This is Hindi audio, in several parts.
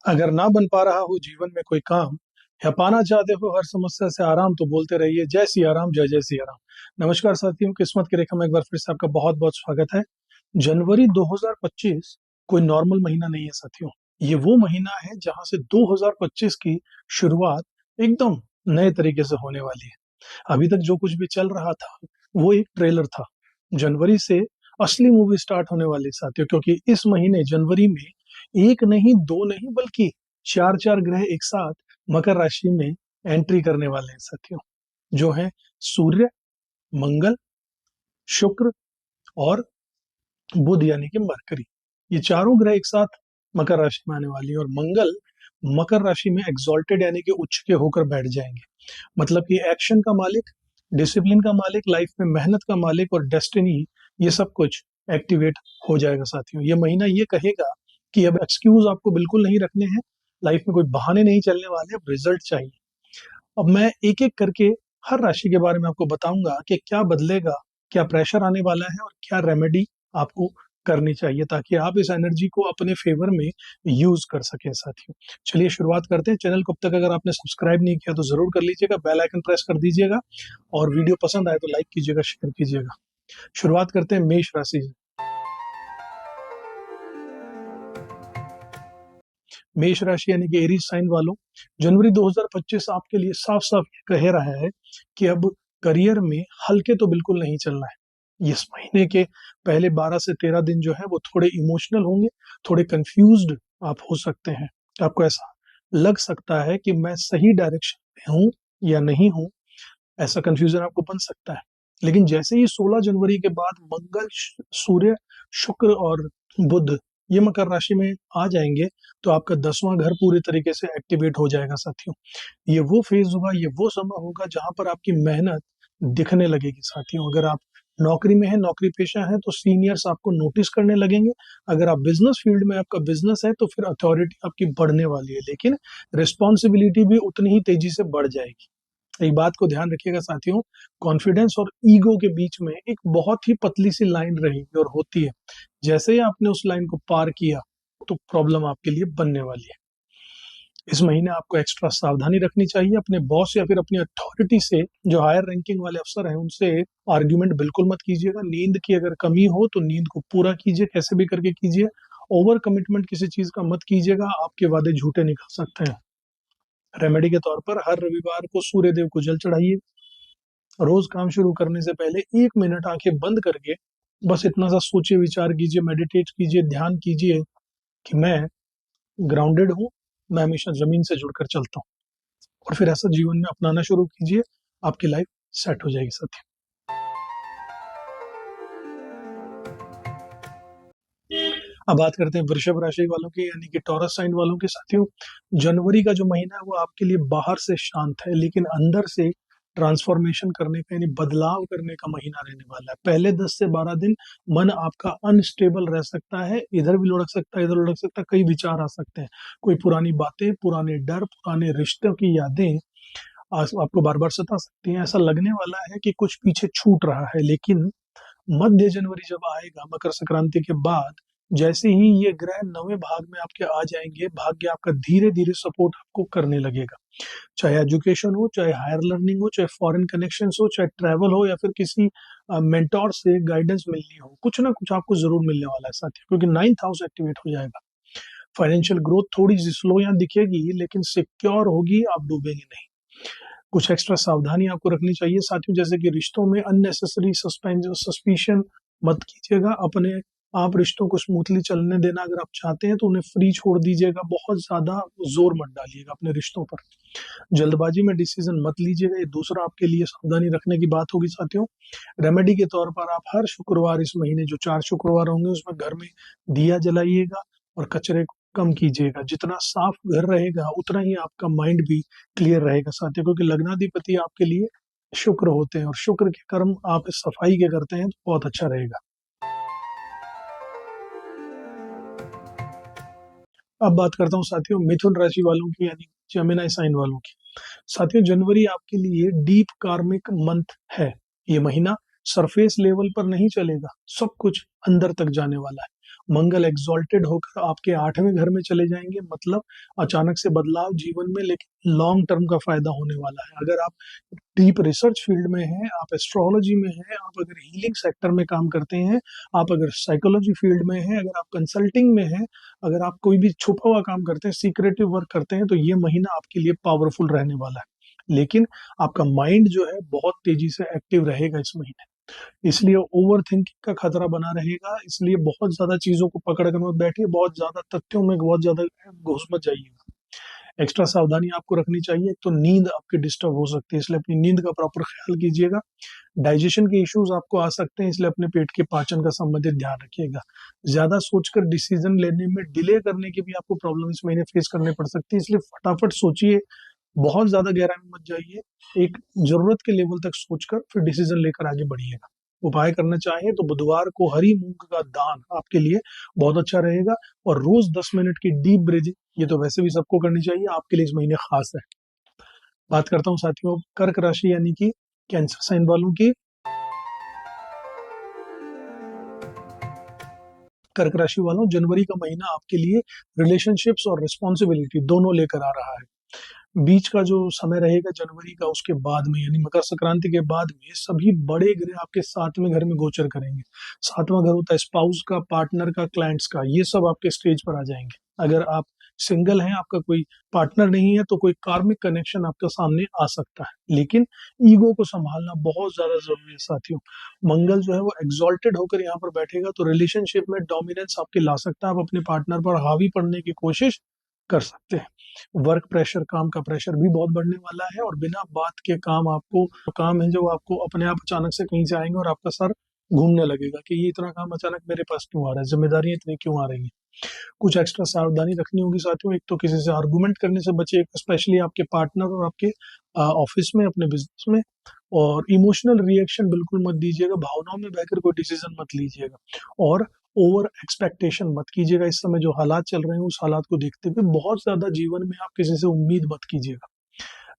अगर ना बन पा रहा हो जीवन में कोई काम या पाना चाहते हो हर समस्या से आराम तो बोलते रहिए जय सिया राम, जय जय सिया राम। नमस्कार साथियों, किस्मत की रेखा में एक बार फिर से आपका बहुत बहुत स्वागत है। जनवरी 2025 कोई नॉर्मल महीना नहीं है साथियों। ये वो महीना है जहां से 2025 की शुरुआत एकदम नए तरीके से होने वाली है। अभी तक जो कुछ भी चल रहा था वो एक ट्रेलर था। जनवरी से असली मूवी स्टार्ट होने वाली है साथियों, क्योंकि इस महीने जनवरी में एक नहीं, दो नहीं, बल्कि चार चार ग्रह एक साथ मकर राशि में एंट्री करने वाले हैं साथियों। जो है सूर्य, मंगल, शुक्र और बुध यानी कि मरकरी। ये चारों ग्रह एक साथ मकर राशि में आने वाली है और मंगल मकर राशि में एग्जॉल्टेड यानी कि उच्च के होकर बैठ जाएंगे। मतलब कि एक्शन का मालिक, डिसिप्लिन का मालिक, लाइफ में मेहनत का मालिक और डेस्टिनी, ये सब कुछ एक्टिवेट हो जाएगा साथियों। ये महीना ये कहेगा कि अब एक्सक्यूज आपको बिल्कुल नहीं रखने हैं, लाइफ में कोई बहाने नहीं चलने वाले, अब रिजल्ट चाहिए। अब मैं एक एक करके हर राशि के बारे में आपको बताऊंगा कि क्या बदलेगा, क्या प्रेशर आने वाला है और क्या रेमेडी आपको करनी चाहिए ताकि आप इस एनर्जी को अपने फेवर में यूज कर सकें साथियों। चलिए शुरुआत करते हैं। चैनल को अब तक अगर आपने सब्सक्राइब नहीं किया तो जरूर कर लीजिएगा, बेल आइकन प्रेस कर दीजिएगा और वीडियो पसंद आए तो लाइक कीजिएगा, शेयर कीजिएगा। शुरुआत करते हैं मेष राशि से। मेष राशि यानी कि एरीज साइन वालों, जनवरी 2025 आपके लिए साफ साफ कह रहा है कि अब करियर में हल्के तो बिल्कुल नहीं चलना है। इस महीने के पहले 12 से 13 दिन जो है वो थोड़े इमोशनल होंगे, थोड़े कंफ्यूज्ड आप हो सकते हैं। आपको ऐसा लग सकता है कि मैं सही डायरेक्शन में हूँ या नहीं हूँ, ऐसा कंफ्यूजन आपको बन सकता है। लेकिन जैसे ही 16 जनवरी के बाद मंगल, सूर्य, शुक्र और बुध ये मकर राशि में आ जाएंगे तो आपका 10वां घर पूरे तरीके से एक्टिवेट हो जाएगा साथियों। ये वो फेज होगा, ये वो समय होगा जहां पर आपकी मेहनत दिखने लगेगी साथियों। अगर आप नौकरी में है, नौकरी पेशा है, तो सीनियर्स आपको नोटिस करने लगेंगे। अगर आप बिजनेस फील्ड में आपका बिजनेस है तो फिर अथॉरिटी आपकी बढ़ने वाली है, लेकिन रिस्पॉन्सिबिलिटी भी उतनी ही तेजी से बढ़ जाएगी। एक बात को ध्यान रखिएगा साथियों, कॉन्फिडेंस और ईगो के बीच में एक बहुत ही पतली सी लाइन रहेगी और होती है। जैसे ही आपने उस लाइन को पार किया तो प्रॉब्लम आपके लिए बनने वाली है। इस महीने आपको एक्स्ट्रा सावधानी रखनी चाहिए। अपने बॉस या फिर अपनी अथॉरिटी से, जो हायर रैंकिंग वाले अफसर हैं, उनसे आर्ग्यूमेंट बिल्कुल मत कीजिएगा। नींद की अगर कमी हो तो नींद को पूरा कीजिए, कैसे भी करके कीजिए। ओवर कमिटमेंट किसी चीज का मत कीजिएगा, आपके वादे झूठे निकल सकते हैं। रेमेडी के तौर पर हर रविवार को सूर्य देव को जल चढ़ाइए। रोज काम शुरू करने से पहले 1 मिनट आंखें बंद करके बस इतना सा सोचिए, विचार कीजिए, मेडिटेट कीजिए, ध्यान कीजिए कि मैं ग्राउंडेड हूँ, मैं हमेशा जमीन से जुड़कर चलता हूँ। और फिर ऐसा जीवन में अपनाना शुरू कीजिए, आपकी लाइफ सेट हो जाएगी साथी। अब बात करते हैं वृषभ राशि वालों की यानी कि टॉरस साइन वालों के साथियों। जनवरी का जो महीना है वो आपके लिए बाहर से शांत है लेकिन अंदर से ट्रांसफॉर्मेशन करने का यानी बदलाव करने का महीना रहने वाला है। पहले 10 से 12 दिन मन आपका अनस्टेबल रह सकता है, इधर भी लुढ़क सकता है, इधर लुढ़क सकता है, कई विचार आ सकते हैं, कोई पुरानी बातें, पुराने डर, पुराने रिश्तों की यादें आपको बार बार सता सकती हैं। ऐसा लगने वाला है कि कुछ पीछे छूट रहा है। लेकिन मध्य जनवरी जब आएगा, मकर संक्रांति के बाद, जैसे ही ये ग्रह नवे भाग में आपके आ जाएंगे, भाग्य आपका धीरे धीरे सपोर्ट आपको करने लगेगा। चाहे एजुकेशन हो, चाहे हायर लर्निंग हो, चाहे फॉरेन कनेक्शन हो, चाहे ट्रैवल हो या फिर किसी मेंटोर से गाइडेंस मिलनी हो, कुछ ना कुछ आपको जरूर मिलने वाला है साथियों, क्योंकि 9th हाउस एक्टिवेट हो जाएगा। फाइनेंशियल ग्रोथ थोड़ी सी स्लो यहाँ दिखेगी लेकिन सिक्योर होगी, आप डूबेंगे नहीं। कुछ एक्स्ट्रा सावधानी आपको रखनी चाहिए साथियों, जैसे कि रिश्तों में अननेसेसरी सस्पिशन मत कीजिएगा। अपने आप रिश्तों को स्मूथली चलने देना अगर आप चाहते हैं तो उन्हें फ्री छोड़ दीजिएगा, बहुत ज्यादा जोर मत डालिएगा अपने रिश्तों पर। जल्दबाजी में डिसीजन मत लीजिएगा, ये दूसरा आपके लिए सावधानी रखने की बात होगी साथियों। रेमेडी के तौर पर आप हर शुक्रवार, इस महीने जो 4 शुक्रवार होंगे उसमें घर में दिया जलाइएगा और कचरे को कम कीजिएगा। जितना साफ घर रहेगा उतना ही आपका माइंड भी क्लियर रहेगा साथियों, क्योंकि लग्नाधिपति आपके लिए शुक्र होते हैं और शुक्र के कर्म आप सफाई के करते हैं तो बहुत अच्छा रहेगा। अब बात करता हूँ साथियों मिथुन राशि वालों की यानी जेमिनी साइन वालों की। साथियों जनवरी आपके लिए डीप कार्मिक मंथ है। ये महीना सरफेस लेवल पर नहीं चलेगा, सब कुछ अंदर तक जाने वाला है। मंगल एग्जॉल्टेड होकर आपके 8वें घर में चले जाएंगे, मतलब अचानक से बदलाव जीवन में, लेकिन लॉन्ग टर्म का फायदा होने वाला है। अगर आप डीप रिसर्च फील्ड में हैं, आप एस्ट्रोलॉजी में हैं, आप अगर हीलिंग सेक्टर में काम करते हैं, आप अगर साइकोलॉजी फील्ड में हैं, अगर आप कंसल्टिंग में हैं, अगर आप कोई भी छुपा हुआ काम करते हैं, सीक्रेटिव वर्क करते हैं, तो ये महीना आपके लिए पावरफुल रहने वाला है। लेकिन आपका माइंड जो है बहुत तेजी से एक्टिव रहेगा इस महीने, इसलिए ओवर थिंकिंग का खतरा बना रहेगा। इसलिए बहुत ज्यादा चीजों को पकड़ कर मत बैठिए, बहुत ज्यादा तथ्यों में बहुत ज्यादा घुस मत जाइएगा। एक्स्ट्रा सावधानी आपको रखनी चाहिए। एक तो नींद आपकी डिस्टर्ब हो सकती है, इसलिए अपनी नींद का प्रॉपर ख्याल कीजिएगा। डाइजेशन के इश्यूज आपको आ सकते हैं, इसलिए अपने पेट के पाचन का संबंधित ध्यान रखिएगा। ज्यादा सोचकर डिसीजन लेने में डिले करने की भी आपको प्रॉब्लम इस महीने फेस करने पड़ सकती है, इसलिए फटाफट सोचिए, बहुत ज्यादा गहराई में मत जाइए। एक जरूरत के लेवल तक सोचकर फिर डिसीजन लेकर आगे बढ़िएगा। उपाय करना चाहें तो बुधवार को हरी मूंग का दान आपके लिए बहुत अच्छा रहेगा, और रोज 10 मिनट की डीप ब्रीथिंग, ये तो वैसे भी सबको करनी चाहिए, आपके लिए इस महीने खास है। बात करता हूँ साथियों कर्क राशि यानी कि कैंसर साइन वालों की। कर्क राशि वालों, जनवरी का महीना आपके लिए रिलेशनशिप्स और रिस्पॉन्सिबिलिटी दोनों लेकर आ रहा है। बीच का जो समय रहेगा जनवरी का, उसके बाद में यानी मकर संक्रांति के बाद में सभी बड़े ग्रह आपके 7वें घर में गोचर करेंगे। 7वां घर होता है स्पाउस का, पार्टनर का, क्लाइंट्स का, ये सब आपके स्टेज पर आ जाएंगे। अगर आप सिंगल हैं, आपका कोई पार्टनर नहीं है, तो कोई कार्मिक कनेक्शन आपके सामने आ सकता है, लेकिन ईगो को संभालना बहुत ज्यादा जरूरी है साथियों। मंगल जो है वो एग्जॉल्टेड होकर यहाँ पर बैठेगा, तो रिलेशनशिप में डोमिनेंस आपके ला सकता है। आप अपने पार्टनर पर हावी पड़ने की कोशिश कर सकते हैं। वर्क प्रेशर, काम का प्रेशर भी बहुत बढ़ने वाला है, और बिना बात के काम आपको, काम है जो आपको अपने आप अचानक से कहीं से आएंगे और आपका सर घूमने लगेगा कि ये इतना काम अचानक मेरे पास क्यों आ रहा है, जिम्मेदारियां इतनी क्यों आ रही हैं। कुछ एक्स्ट्रा सावधानी रखनी होगी साथियों। एक तो किसी से आर्गुमेंट करने से बचिए, स्पेशली आपके पार्टनर और आपके ऑफिस में, अपने बिजनेस में। और इमोशनल रिएक्शन बिल्कुल मत दीजिएगा, भावनाओं में बहकर कोई डिसीजन मत लीजिएगा, और ओवर एक्सपेक्टेशन मत कीजिएगा। इस समय जो हालात चल रहे हैं उस हालात को देखते हुए बहुत ज्यादा जीवन में आप किसी से उम्मीद मत कीजिएगा।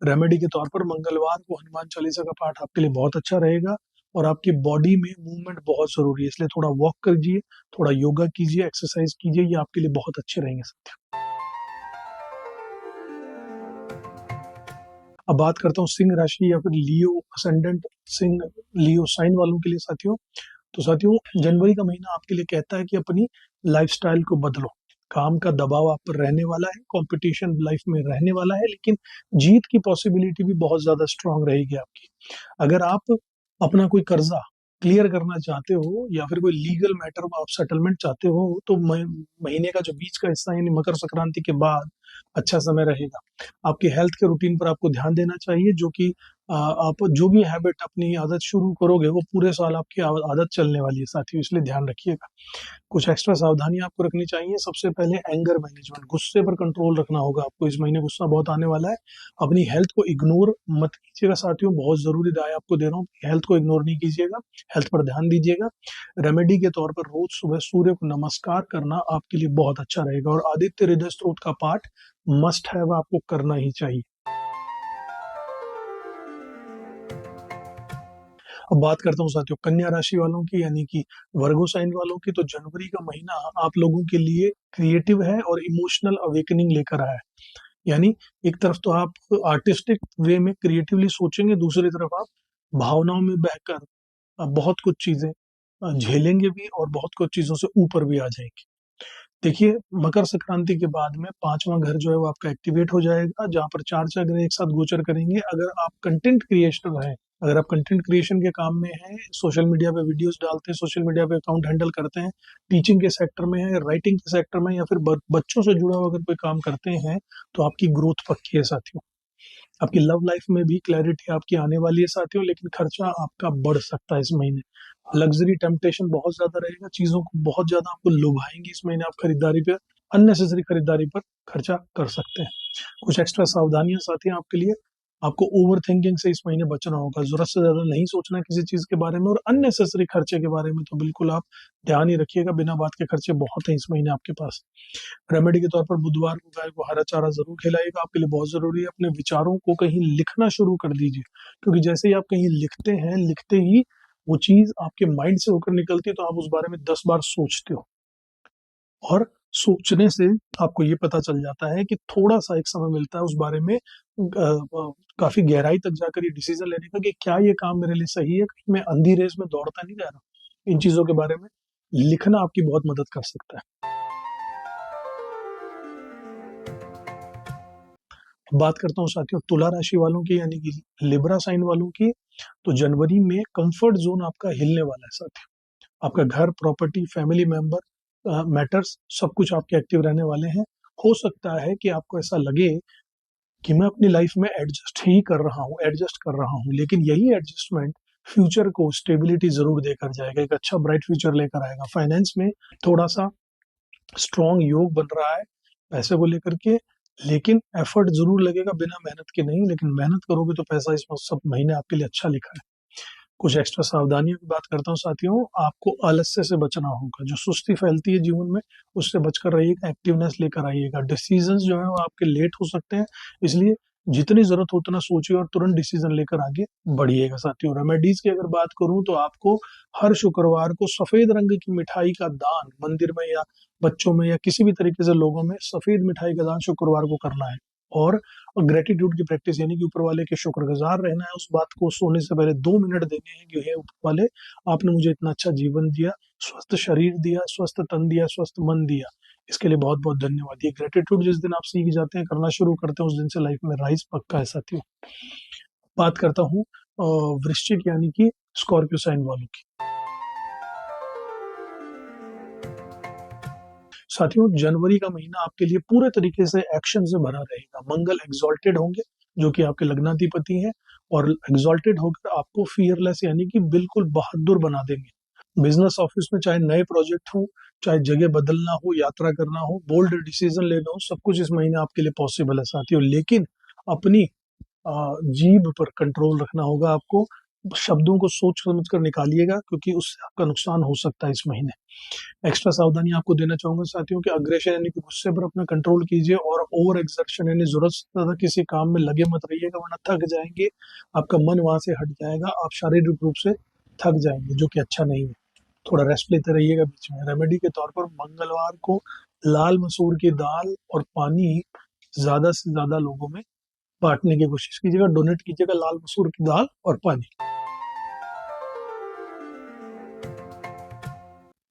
रेमेडी के तौर पर मंगलवार को हनुमान चालीसा का पाठ आपके लिए बहुत अच्छा रहेगा, और आपकी बॉडी में मूवमेंट बहुत जरूरी है, इसलिए थोड़ा वॉक कीजिए, थोड़ा योगा कीजिए, एक्सरसाइज कीजिए, ये आपके लिए बहुत अच्छे रहेंगे साथियों। अब बात करता हूँ सिंह राशि या फिर लियो असेंडेंट सिंह लियो साइन वालों के लिए साथियों। तो साथियों, जनवरी का महीना आपके लिए कहता है कि अपनी लाइफस्टाइल को बदलो। काम का दबाव आप पर रहने वाला है, कंपटीशन लाइफ में रहने वाला है, लेकिन जीत की पॉसिबिलिटी भी बहुत ज्यादा स्ट्रांग रहेगी आपकी। अगर आप अपना कोई कर्जा क्लियर करना चाहते हो, या फिर कोई लीगल मैटर में आप सेटलमेंट चाहते हो, तो महीने का जो बीच का हिस्सा यानी मकर संक्रांति के बाद अच्छा समय रहेगा। आपकी हेल्थ के रूटीन पर आपको ध्यान देना चाहिए, जो कि आप जो भी हैबिट अपनी आदत शुरू करोगे वो पूरे साल आपकी आदत चलने वाली है साथियों, इसलिए ध्यान रखिएगा। कुछ एक्स्ट्रा सावधानी आपको रखनी चाहिए। सबसे पहले एंगर मैनेजमेंट, गुस्से पर कंट्रोल रखना होगा आपको। इस महीने गुस्सा बहुत आने वाला है। अपनी हेल्थ को इग्नोर मत कीजिएगा साथियों, बहुत जरूरी राय आपको दे रहा हूँ, हेल्थ को इग्नोर नहीं कीजिएगा, हेल्थ पर ध्यान दीजिएगा। रेमेडी के तौर पर रोज सुबह सूर्य को नमस्कार करना आपके लिए बहुत अच्छा रहेगा, और आदित्य हृदय स्त्रोत का पाठ मस्ट है, वह आपको करना ही चाहिए। अब बात करता हूँ साथियों कन्या राशि वालों की यानी कि वर्गो साइन वालों की। तो जनवरी का महीना आप लोगों के लिए क्रिएटिव है और इमोशनल अवेकनिंग लेकर आया है। यानी एक तरफ तो आप आर्टिस्टिक वे में क्रिएटिवली सोचेंगे, दूसरी तरफ आप भावनाओं में बहकर बहुत कुछ चीजें झेलेंगे भी, और बहुत कुछ चीजों से ऊपर भी आ जाएंगे। देखिए, मकर संक्रांति के बाद में 5वां घर जो है वो आपका एक्टिवेट हो जाएगा, जहां पर चार चार ग्रह एक साथ गोचर करेंगे। अगर आप कंटेंट क्रिएटर हैं, अगर आप कंटेंट क्रिएशन के काम में हैं, सोशल मीडिया पे वीडियोस डालते हैं, सोशल मीडिया पे अकाउंट हैंडल करते हैं, टीचिंग के सेक्टर में है, राइटिंग के सेक्टर में, या फिर बच्चों से जुड़ा हुआ अगर कोई काम करते हैं, तो आपकी ग्रोथ पक्की है साथियों। आपकी लव लाइफ में भी क्लैरिटी आपकी आने वाली है साथियों, लेकिन खर्चा आपका बढ़ सकता है इस महीने। लग्जरी टेम्पटेशन बहुत ज्यादा रहेगा, चीजों को बहुत ज्यादा आपको लुभाएंगी इस महीने। आप खरीदारी पे, अननेसेसरी खरीदारी पर खर्चा कर सकते हैं। कुछ एक्स्ट्रा सावधानियां साथियों आपके लिए। आपको ओवर थिंकिंग से इस महीने बचना होगा, जरूरत से ज्यादा नहीं सोचना है किसी चीज के बारे में, और अननेसेसरी खर्चे के बारे में तो बिल्कुल आप ध्यान ही रखिएगा। बिना बात के खर्चे बहुत हैं इस महीने आपके पास। रेमेडी के तौर पर बुधवार को गाय को हरा चारा जरूर खिलाएगा, आपके लिए बहुत जरूरी है। अपने विचारों को कहीं लिखना शुरू कर दीजिए, क्योंकि जैसे ही आप कहीं लिखते हैं, लिखते ही वो चीज आपके माइंड से होकर निकलती है, तो आप उस बारे में 10 बार सोचते हो। और सोचने से आपको ये पता चल जाता है कि थोड़ा-सा एक समय मिलता है उस बारे में काफ़ी गहराई तक जाकर ये डिसीज़न लेने का कि क्या ये काम मेरे लिए सही है, कहीं मैं अंधी रेस में दौड़ता नहीं जा रहा। इन चीज़ों के बारे में लिखना आपकी बहुत मदद कर सकता है। बात करता हूँ साथियों तुला राशि वालों की यानी कि लिब्रा साइन वालों की, तो जनवरी में कंफर्ट ज़ोन आपका हिलने वाला है साथियों। आपका घर, प्रॉपर्टी, फैमिली मेंबर मैटर्स सब कुछ आपके एक्टिव रहने वाले हैं। हो सकता है कि आपको ऐसा लगे कि मैं अपनी लाइफ में एडजस्ट कर रहा हूँ, लेकिन यही एडजस्टमेंट फ्यूचर को स्टेबिलिटी ज़रूर देकर जाएगा, एक अच्छा ब्राइट फ्यूचर लेकर आएगा। फाइनेंस में थोड़ा-सा स्ट्रॉन्ग योग बन रहा है पैसे को लेकर के, लेकिन एफर्ट ज़रूर लगेगा बिना मेहनत के नहीं, लेकिन मेहनत करोगे तो पैसा इस सब महीने आपके लिए अच्छा लिखा है। कुछ एक्स्ट्रा सावधानियों की बात करता हूँ साथियों, आपको आलस्य से बचना होगा। जो सुस्ती फैलती है जीवन में, उससे बचकर रहिएगा, एक्टिवनेस लेकर आइएगा। डिसीजंस जो है वो आपके लेट हो सकते हैं, इसलिए जितनी ज़रूरत हो उतना सोचिए और तुरंत डिसीजन लेकर आगे बढ़िएगा साथियों। रेमेडीज़ की अगर बात करूँ तो आपको हर शुक्रवार को सफ़ेद रंग की मिठाई का दान मंदिर में या बच्चों में या किसी भी तरीके से लोगों में सफ़ेद मिठाई का दान शुक्रवार को करना है। और ग्रेटिट्यूड की प्रैक्टिस यानी कि ऊपर वाले के शुक्रगुजार रहना है, उस बात को सोने से पहले 2 मिनट देने हैं कि हे ऊपर वाले, आपने मुझे इतना अच्छा जीवन दिया, स्वस्थ शरीर दिया, स्वस्थ तन दिया, स्वस्थ मन दिया। इसके लिए बहुत-बहुत धन्यवाद। ये ग्रेटिट्यूड जिस दिन आप सीख जाते हैं, करना शुरू करते हैं, उस दिन से लाइफ में राइज़ पक्का है साथियों। बात करता हूँ वृश्चिक यानी कि स्कॉर्पियो साइन वालों की। साथियों जनवरी का महीना आपके लिए पूरे तरीके से एक्शन से भरा रहेगा। मंगल एग्जॉल्टेड होंगे जो कि आपके लग्नाधिपति हैं, और एग्जॉल्टेड होकर आपको फियरलेस यानी कि बिल्कुल बहादुर बना देंगे। बिजनेस ऑफिस में चाहे नए प्रोजेक्ट हो, चाहे जगह बदलना हो, यात्रा करना हो, बोल्ड डिसीजन लेना हो, सब कुछ इस महीने आपके लिए पॉसिबल है साथियों। लेकिन अपनी जीभ पर कंट्रोल रखना होगा आपको। शब्दों को सोच समझ कर निकालिएगा, क्योंकि उससे आपका नुकसान हो सकता है इस महीने। एक्स्ट्रा सावधानी आपको देना चाहूंगा साथियों कि अग्रेशन यानी कि गुस्से पर अपना कंट्रोल कीजिए, और ओवर एक्सर्शन यानी जरूरत से ज्यादा किसी काम में लगे मत रहिएगा, वरना थक जाएंगे। आपका मन वहां से हट जाएगा, आप शारीरिक रूप से थक जाएंगे, जो कि अच्छा नहीं है। थोड़ा रेस्ट लेते रहिएगा बीच में। रेमेडी के तौर पर मंगलवार को लाल मसूर की दाल और पानी ज्यादा से ज्यादा लोगों में बांटने की कोशिश कीजिएगा, डोनेट कीजिएगा लाल मसूर की दाल और पानी।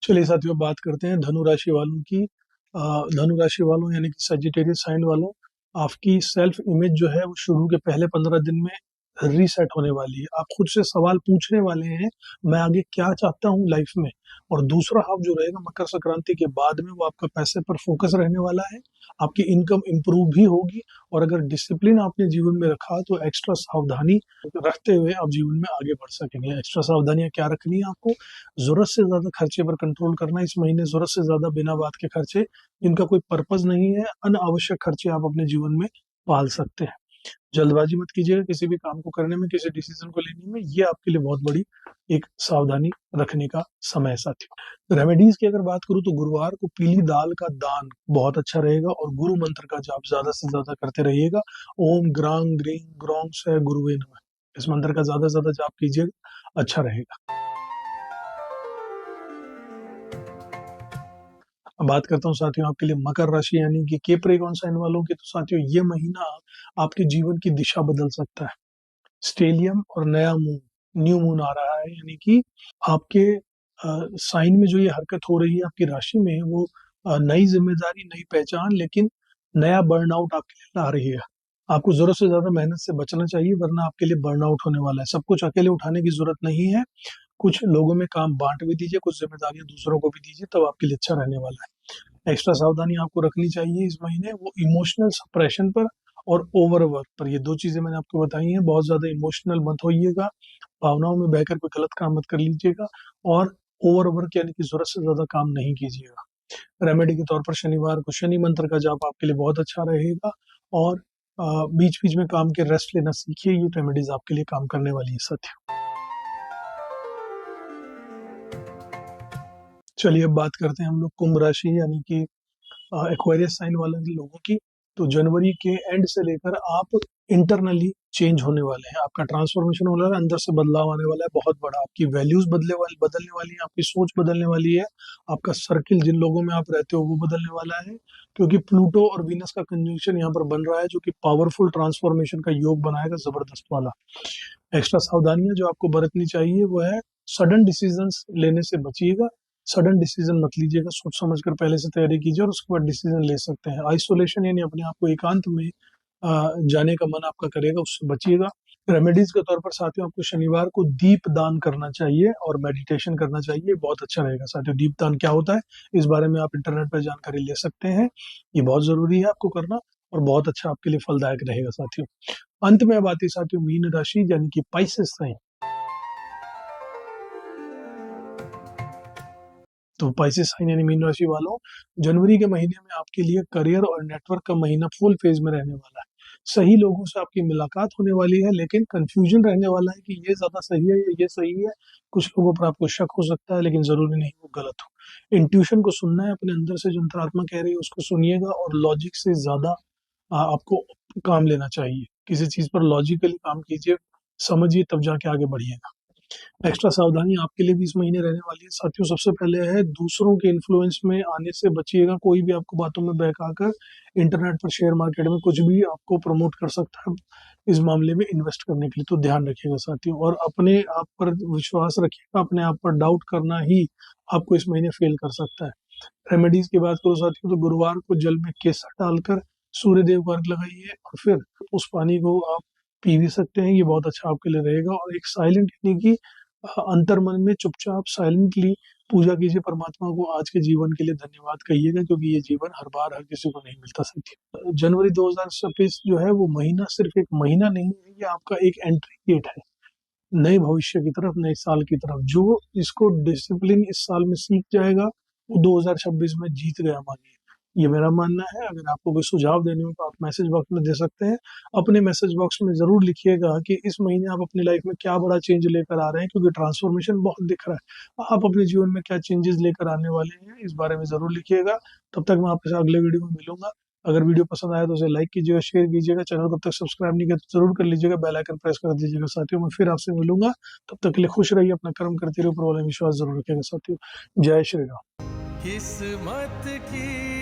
चलिए साथियों बात करते हैं धनु राशि वालों की। धनु राशि वालों यानी कि सजिटेरियस साइन वालों, आपकी सेल्फ इमेज जो है वो शुरू के पहले 15 दिन में रीसेट होने वाली है। आप खुद से सवाल पूछने वाले हैं, मैं आगे क्या चाहता हूँ लाइफ में। और दूसरा हाफ जो रहेगा मकर संक्रांति के बाद में, वो आपका पैसे पर फोकस रहने वाला है। आपकी इनकम इंप्रूव भी होगी, और अगर डिसिप्लिन आपने जीवन में रखा तो एक्स्ट्रा सावधानी रखते हुए आप जीवन में आगे बढ़ सकेंगे। एक्स्ट्रा सावधानियां क्या रखनी है आपको? जरूरत से ज्यादा खर्चे पर कंट्रोल करना इस महीने, जरूरत से ज्यादा बिना बात के खर्चे जिनका कोई पर्पज नहीं है, अनावश्यक खर्चे आप अपने जीवन में पाल सकते हैं। जल्दबाजी मत कीजिएगा किसी भी काम को करने में, किसी डिसीजन को लेने में, ये आपके लिए बहुत बड़ी एक सावधानी रखने का समय है साथियों। रेमेडीज की अगर बात करूं तो गुरुवार को पीली दाल का दान बहुत अच्छा रहेगा, और गुरु मंत्र का जाप ज्यादा से ज्यादा करते रहिएगा। ओम ग्रांग ग्रीं ग्रौंग से गुरुवे नमः, इस मंत्र का ज्यादा से ज्यादा जाप कीजिएगा, अच्छा रहेगा। अब बात करता हूँ साथियों आपके लिए मकर राशि यानी कि केप्रिकॉर्न साइन वालों की, तो साथियों ये महीना आपके जीवन की दिशा बदल सकता है। स्टेलियम और नया मून, न्यू मून आ रहा है, यानी कि आपके साइन में जो ये हरकत हो रही है आपकी राशि में, वो नई जिम्मेदारी, नई पहचान, लेकिन नया बर्नआउट आपके लिए ला रही है। आपको जरूरत से ज्यादा मेहनत से बचना चाहिए, वरना आपके लिए बर्नआउट होने वाला है। सब कुछ अकेले उठाने की जरूरत नहीं है, कुछ लोगों में काम बांट भी दीजिए, कुछ जिम्मेदारियां दूसरों को भी दीजिए, तब आपके लिए अच्छा रहने वाला है। एक्स्ट्रा सावधानी आपको रखनी चाहिए इस महीने, वो इमोशनल सप्रेशन पर और ओवरवर्क पर। ये दो चीजें मैंने आपको बताई हैं। बहुत ज्यादा इमोशनल मत होइएगा, भावनाओं में बहकर कोई गलत काम मत कर लीजिएगा, और ओवरवर्क यानी कि जरूरत से ज्यादा काम नहीं कीजिएगा। रेमेडी के तौर पर शनिवार को शनि मंत्र का जाप आपके लिए बहुत अच्छा रहेगा, और बीच बीच में काम के रेस्ट लेना सीखिए, ये रेमेडीज आपके लिए काम करने वाली है साथियों। चलिए अब बात करते हैं हम लोग कुंभ राशि यानी कि एक्वेरियस साइन वाले लोगों की। तो जनवरी के एंड से लेकर आप इंटरनली चेंज होने वाले हैं, आपका ट्रांसफॉर्मेशन होने वाला है, अंदर से बदलाव आने वाला है बहुत बड़ा, आपकी वैल्यूज बदलने वाली है, आपकी सोच बदलने वाली है, आपका सर्किल जिन लोगों में आप रहते हो वो बदलने वाला है, क्योंकि प्लूटो और वीनस का कंजंक्शन यहाँ पर बन रहा है जो कि पावरफुल ट्रांसफॉर्मेशन का योग बनाएगा जबरदस्त वाला। एक्स्ट्रा सावधानियां जो आपको बरतनी चाहिए वो है सडन डिसीजंस लेने से बचिएगा, सडन डिसीजन मत लीजिएगा, सोच समझ कर पहले से तैयारी कीजिए और उसके बाद डिसीजन ले सकते हैं। आइसोलेशन यानी अपने आप को एकांत में जाने का मन आपका करेगा, उससे बचिएगा। रेमेडीज के तौर पर साथियों आपको शनिवार को दीप दान करना चाहिए और मेडिटेशन करना चाहिए, बहुत अच्छा रहेगा साथियों। दीप दान क्या होता है इस बारे में आप इंटरनेट पर जानकारी ले सकते हैं, ये बहुत जरूरी है आपको करना और बहुत अच्छा आपके लिए फलदायक रहेगा साथियों। अंत में अब आती है साथियों मीन राशि यानी कि पाइसेस साइन। तो पाइसेस साइन यानी मीन राशि वालों, जनवरी के महीने में आपके लिए करियर और नेटवर्क का महीना फुल फेज में रहने वाला है। सही लोगों से आपकी मुलाकात होने वाली है, लेकिन कंफ्यूजन रहने वाला है कि ये ज्यादा सही है या ये सही है। कुछ लोगों पर आपको शक हो सकता है, लेकिन जरूरी नहीं वो गलत हो। इंट्यूशन को सुनना है, अपने अंदर से जो अंतरात्मा कह रही है उसको सुनिएगा और लॉजिक से ज्यादा आपको काम लेना चाहिए। किसी चीज पर लॉजिकली काम कीजिए, समझिए, तब जाके आगे बढ़िएगा। एक्स्ट्रा सावधानी आपके लिए भी इस महीने रहने वाली है साथियों। सबसे पहले है दूसरों के इन्फ्लुएंस में आने से बचिएगा, कोई भी आपको बातों में बहकाकर इंटरनेट पर शेयर मार्केट में कुछ भी आपको प्रमोट कर सकता है इस मामले में इन्वेस्ट करने के लिए, तो ध्यान रखिएगा साथियों। और अपने आप पर विश्वास रखिएगा, अपने आप पर डाउट करना ही आपको इस महीने फेल कर सकता है। रेमेडीज की बात करो साथियों तो गुरुवार को जल में केसर डालकर सूर्य देव को अर्घ लगाइए और फिर उस पानी को आप पी भी सकते हैं, ये बहुत अच्छा आपके लिए रहेगा। और एक साइलेंट यानी कि अंतर मन में चुपचाप साइलेंटली पूजा कीजिए परमात्मा को, आज के जीवन के लिए धन्यवाद कहिएगा, क्योंकि ये जीवन हर बार हर किसी को नहीं मिलता साथी। जनवरी 2026 जो है वो महीना सिर्फ एक महीना नहीं है, ये आपका एक एंट्री गेट है नए भविष्य की तरफ, नए साल की तरफ। जो इसको डिसिप्लिन इस साल में सीख जाएगा वो 2026 में जीत गया मानिए, ये मेरा मानना है। अगर आपको कोई सुझाव देने हो तो आप मैसेज बॉक्स में दे सकते हैं। अपने मैसेज बॉक्स में जरूर लिखिएगा कि इस महीने आप अपनी लाइफ में क्या बड़ा चेंज लेकर आ रहे हैं, क्योंकि ट्रांसफॉर्मेशन बहुत दिख रहा है। आप अपने जीवन में क्या चेंजेस लेकर आने वाले हैं इस बारे में जरूर लिखिएगा। तब तक मैं आपसे अगले वीडियो में मिलूंगा। अगर वीडियो पसंद आया तो उसे लाइक कीजिएगा, शेयर कीजिएगा, चैनल को अब तक सब्सक्राइब नहीं किया तो जरूर कर लीजिएगा, बेल आइकन प्रेस कर दीजिएगा साथियों। मैं फिर आपसे मिलूंगा, तब तक के लिए खुश रहिए, अपना कर्म करते रहिए, ऊपर वाले विश्वास जरूर रखिएगा साथियों। जय श्री राम। किस्मत की